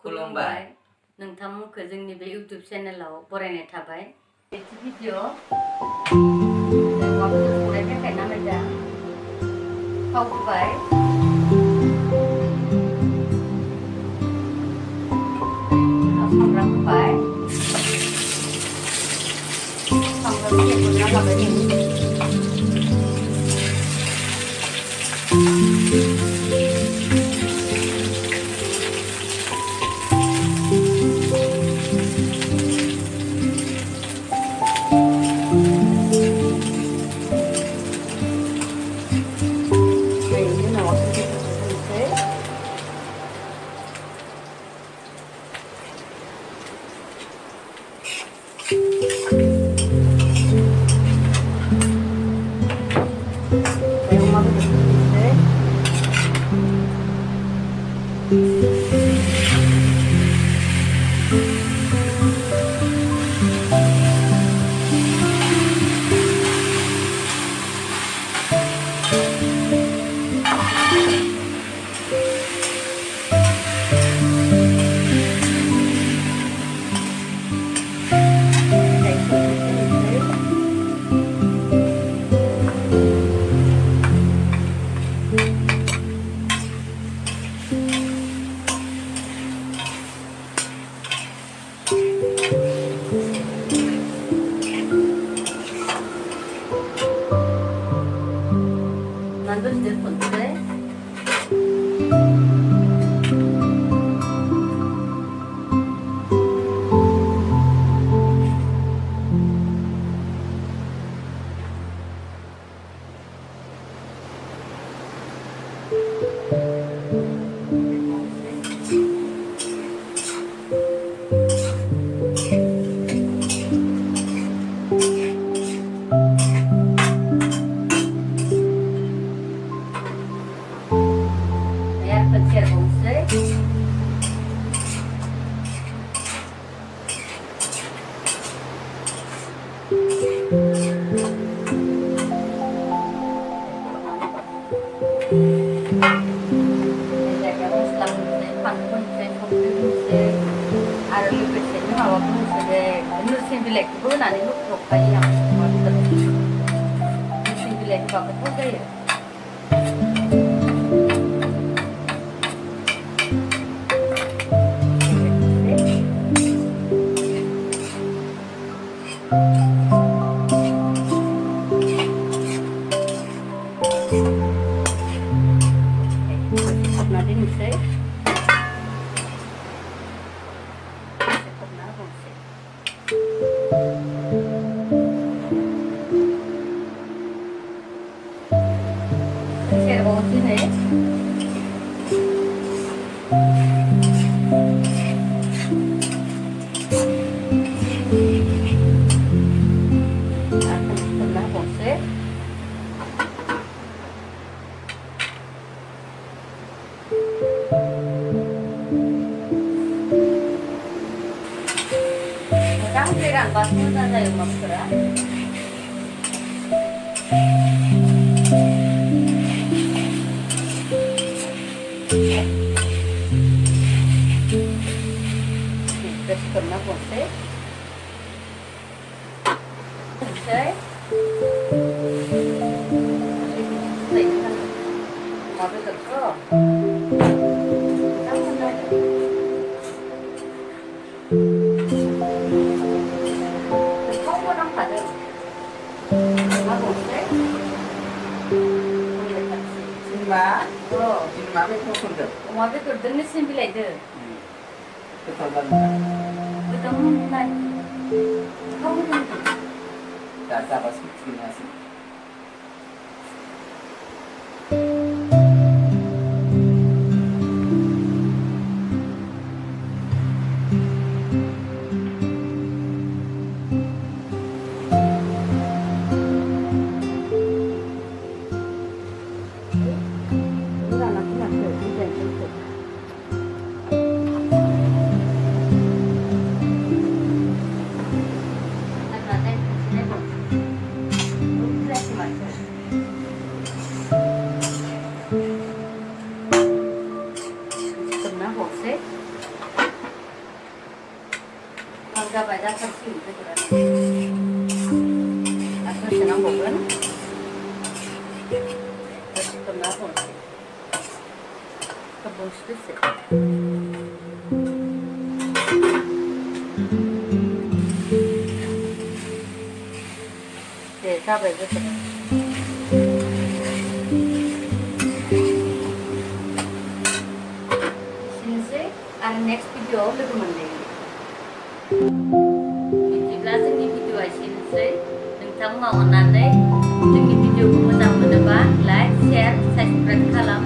खुलुमबाय नोंथांमोनखौ जोंनि बे YouTube चेनेलाव बरायनाय थाबाय। मोनसे भिडिअ अमा बेदर संनाय थाखाय नामायदा थाव होबाय सामब्राम होबाय सामब्राम एवना लाबाय बिलाइखौबो होनानै लुख्रबखायो आं अमा बेदरखौ नोरसिं बिलाइ होबा गोथाव जायो। खोबना दोननोसै 안 봐서 혼자요 먹더라. Terus kena poseh, poseh, lekan, apa terus? अमा बेदरजों नोरसिं बिलाइजों गोथाव मोननाय थाव होदों दा जाबासो मिथिगोन हासिग जाबाय जाथारसिगोन बेदरानो आरो दसे नांबावगोन दसे खोबना होबावनोसै खोबबावनोसै दसे दे जाबाय बेदरा एसेनोसै आरो नेक्स्ट भिडिअआव लोगो मोनलायगोन बिदिब्ला जोंनि भिडिअआ एसेनोसै नोंथांमोना अननानै जोंनि भिडिअखौ मोजां मोनोबा लाइक शेयार साबस्क्राइब खालाम